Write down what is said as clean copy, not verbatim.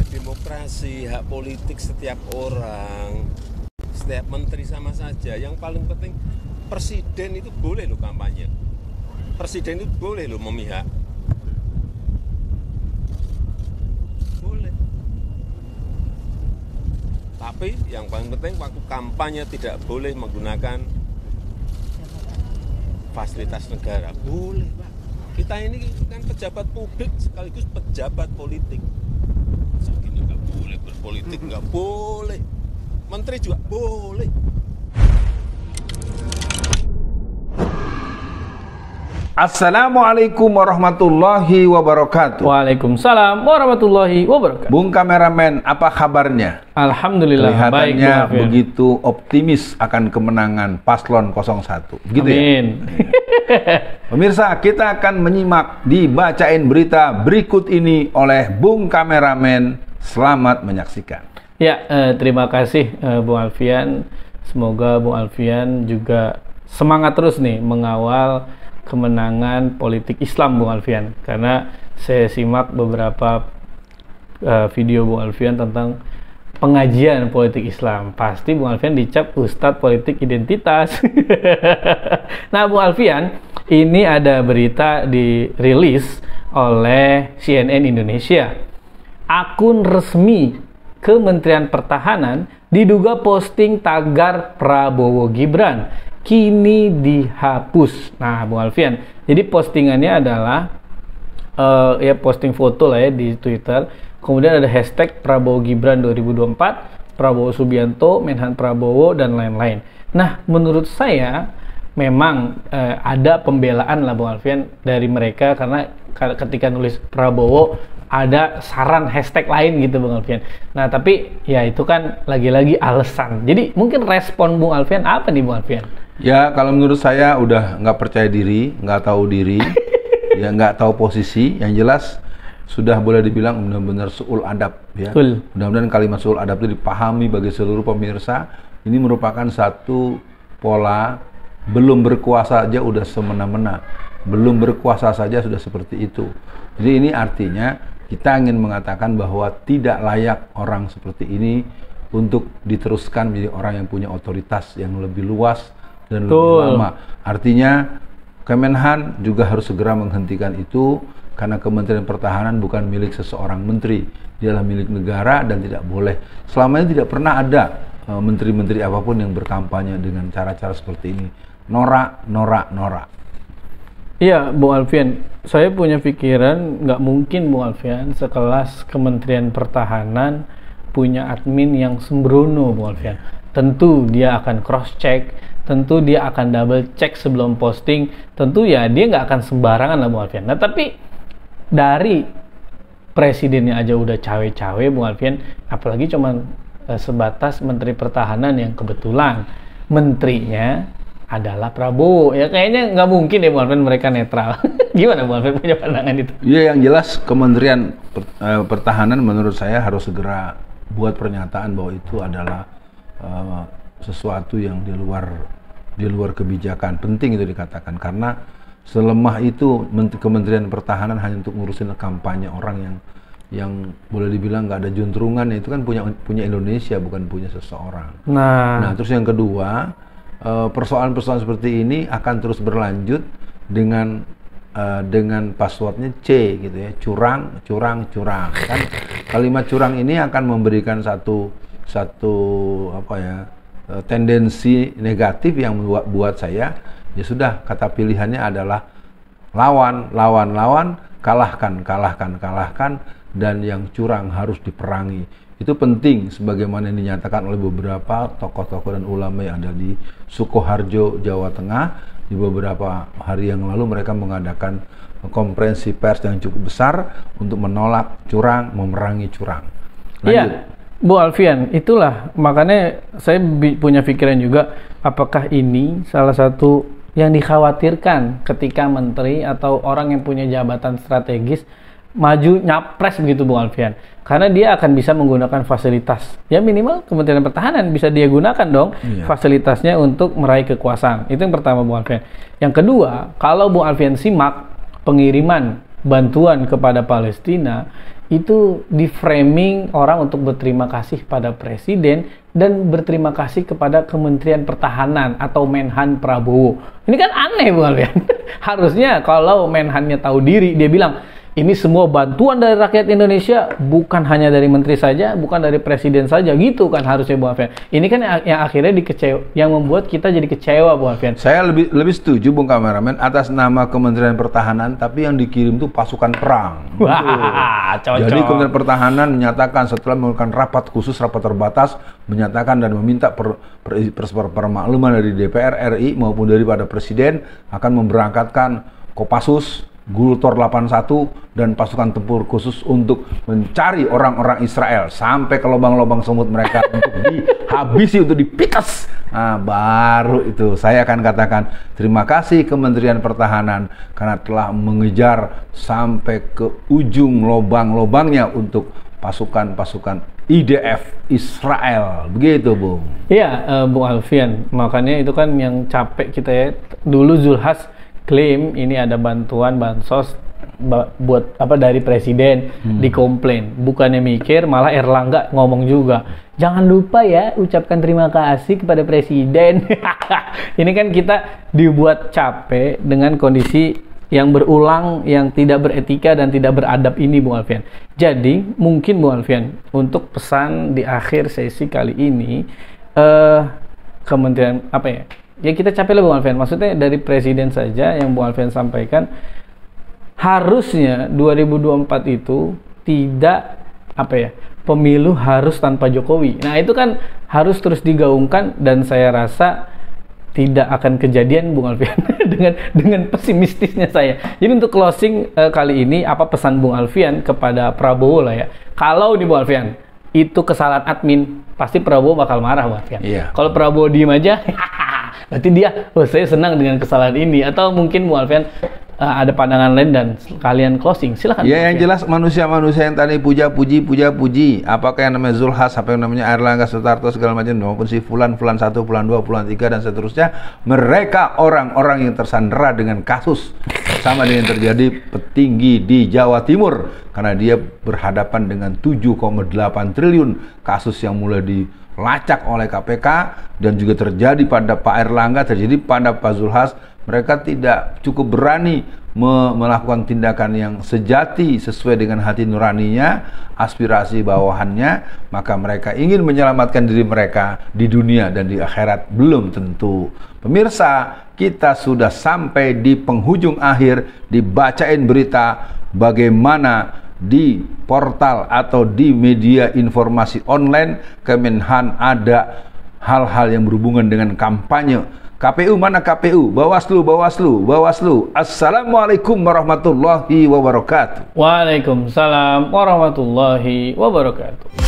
demokrasi, hak politik setiap orang, setiap menteri sama saja. Yang paling penting presiden itu boleh loh kampanye. Presiden itu boleh loh memihak. Boleh. Tapi yang paling penting waktu kampanye tidak boleh menggunakan fasilitas negara. Boleh, Pak. Kita ini kan pejabat publik sekaligus pejabat politik. Segini nggak boleh berpolitik, nggak boleh. Menteri juga boleh. Assalamualaikum warahmatullahi wabarakatuh. Waalaikumsalam warahmatullahi wabarakatuh. Bung kameramen, apa kabarnya? Alhamdulillah baik. Kelihatannya begitu optimis akan kemenangan paslon 01. Gitu. Amin. Ya? Pemirsa, kita akan menyimak dibacain berita berikut ini oleh Bung kameramen. Selamat menyaksikan. Ya, terima kasih Bung Alfian. Semoga Bung Alfian juga semangat terus nih mengawal kemenangan politik Islam Bung Alfian, karena saya simak beberapa video Bung Alfian tentang pengajian politik Islam. Pasti Bung Alfian dicap Ustadz politik identitas. Nah Bung Alfian, ini ada berita dirilis oleh CNN Indonesia. Akun resmi Kementerian Pertahanan diduga posting tagar Prabowo Gibran kini dihapus. Nah, Bung Alfian, jadi postingannya adalah ya posting foto lah ya di Twitter. Kemudian ada hashtag Prabowo Gibran 2024, Prabowo Subianto, Menhan Prabowo, dan lain-lain. Nah, menurut saya memang ada pembelaan lah Bung Alfian dari mereka, karena ketika nulis Prabowo ada saran hashtag lain gitu Bung Alfian. Nah, tapi ya itu kan lagi-lagi alasan. Jadi mungkin respon Bung Alfian apa nih Bung Alfian? Ya, kalau menurut saya udah nggak percaya diri, nggak tahu diri, ya nggak tahu posisi. Yang jelas sudah boleh dibilang benar-benar suul adab, ya. Mudah-mudahan kalimat suul adab itu dipahami bagi seluruh pemirsa. Ini merupakan satu pola, belum berkuasa aja udah semena-mena, belum berkuasa saja sudah seperti itu. Jadi ini artinya kita ingin mengatakan bahwa tidak layak orang seperti ini untuk diteruskan menjadi orang yang punya otoritas yang lebih luas dan lebih lama. Artinya Kemenhan juga harus segera menghentikan itu, karena Kementerian Pertahanan bukan milik seseorang menteri, dia adalah milik negara dan tidak boleh. Selama ini tidak pernah ada menteri-menteri apapun yang berkampanye dengan cara-cara seperti ini. Norak, norak, norak. Iya, Bung Alfian, saya punya pikiran nggak mungkin Bung Alfian sekelas Kementerian Pertahanan punya admin yang sembrono Bung Alfian. Tentu dia akan cross check, tentu dia akan double check sebelum posting, tentu ya dia nggak akan sembarangan lah Bung Alfian. Nah tapi dari presidennya aja udah cawe-cawe Bung Alfian, apalagi cuman sebatas Menteri Pertahanan yang kebetulan menterinya adalah Prabowo. Ya kayaknya nggak mungkin ya Bung Alfian mereka netral. Gimana Bung Alfian punya pandangan itu? Iya, yang jelas Kementerian Pertahanan menurut saya harus segera buat pernyataan bahwa itu adalah sesuatu yang di luar kebijakan. Penting itu dikatakan, karena selemah itu Kementerian Pertahanan hanya untuk ngurusin kampanye orang yang boleh dibilang nggak ada juntrungan. Itu kan punya Indonesia, bukan punya seseorang. Nah terus yang kedua, persoalan-persoalan seperti ini akan terus berlanjut dengan passwordnya C gitu ya, curang kan. Kalimat curang ini akan memberikan satu apa ya, tendensi negatif yang buat saya ya sudah, kata pilihannya adalah lawan, kalahkan, dan yang curang harus diperangi. Itu penting sebagaimana yang dinyatakan oleh beberapa tokoh-tokoh dan ulama yang ada di Sukoharjo, Jawa Tengah. Di beberapa hari yang lalu mereka mengadakan konferensi pers yang cukup besar untuk menolak curang, memerangi curang. Lanjut. Iya, Bu Alfian, itulah makanya saya punya pikiran juga, apakah ini salah satu yang dikhawatirkan ketika menteri atau orang yang punya jabatan strategis maju nyapres begitu Bung Alfian, karena dia akan bisa menggunakan fasilitas ya, minimal Kementerian Pertahanan bisa dia gunakan dong fasilitasnya untuk meraih kekuasaan. Itu yang pertama Bung Alfian. Yang kedua, kalau Bung Alfian simak pengiriman bantuan kepada Palestina, itu di framing orang untuk berterima kasih pada Presiden dan berterima kasih kepada Kementerian Pertahanan atau Menhan Prabowo. Ini kan aneh, Bung Alfian. Harusnya kalau Menhannya tahu diri, dia bilang, ini semua bantuan dari rakyat Indonesia, bukan hanya dari menteri saja, bukan dari presiden saja, gitu kan harusnya, Bung Alfian. Ini kan yang akhirnya yang membuat kita jadi kecewa, Bung Alfian. Saya lebih setuju, Bung Kameramen, atas nama Kementerian Pertahanan, tapi yang dikirim itu pasukan perang. Wah, cocok. Jadi Kementerian Pertahanan menyatakan setelah melakukan rapat khusus, rapat terbatas, menyatakan dan meminta permakluman dari DPR RI maupun daripada Presiden akan memberangkatkan Kopassus, Gultor 81 dan pasukan tempur khusus untuk mencari orang-orang Israel sampai ke lubang-lubang semut mereka untuk dihabisi, untuk dipites. Nah, baru itu saya akan katakan terima kasih Kementerian Pertahanan karena telah mengejar sampai ke ujung lubang-lubangnya untuk pasukan-pasukan IDF Israel. Begitu, Bung. Iya, Bung Alfian. Makanya itu kan yang capek kita ya. Dulu Zulhas klaim ini ada bantuan bansos buat apa dari presiden, dikomplain. Bukannya mikir, malah Erlangga ngomong juga, jangan lupa ya ucapkan terima kasih kepada presiden. Ini kan kita dibuat capek dengan kondisi yang berulang, yang tidak beretika dan tidak beradab ini, Bung Alfian. Jadi mungkin, Bung Alfian, untuk pesan di akhir sesi kali ini, Kementerian apa ya? Ya kita capek lah, Bung Alfian. Maksudnya dari presiden saja yang Bung Alfian sampaikan, harusnya 2024 itu tidak apa ya, pemilu harus tanpa Jokowi. Nah itu kan harus terus digaungkan dan saya rasa tidak akan kejadian, Bung Alfian. dengan pesimistisnya saya. Jadi untuk closing kali ini, apa pesan Bung Alfian kepada Prabowo lah ya? Kalau nih Bung Alfian, itu kesalahan admin, pasti Prabowo bakal marah, Bung Alfian. Iya. Kalau Prabowo diem aja, berarti dia, saya senang dengan kesalahan ini. Atau mungkin Bung Alfian ada pandangan lain dan kalian closing, silakan. Ya, yang jelas manusia-manusia yang tadi puja-puji, apakah yang namanya Zulhas, apa yang namanya Erlangga, Sutarto segala macam, maupun si Fulan 1, Fulan 2, Fulan 3 dan seterusnya, mereka orang-orang yang tersandera dengan kasus sama dengan terjadi petinggi di Jawa Timur karena dia berhadapan dengan 7,8 triliun kasus yang mulai dilacak oleh KPK dan juga terjadi pada Pak Erlangga, terjadi pada Pak Zulhas. Mereka tidak cukup berani melakukan tindakan yang sejati sesuai dengan hati nuraninya, aspirasi bawahannya, maka mereka ingin menyelamatkan diri mereka di dunia dan di akhirat belum tentu. Pemirsa, kita sudah sampai di penghujung akhir, dibacain berita bagaimana di portal atau di media informasi online Kemenhan ada hal-hal yang berhubungan dengan kampanye. KPU mana KPU? Bawaslu. Assalamualaikum warahmatullahi wabarakatuh. Waalaikumsalam warahmatullahi wabarakatuh.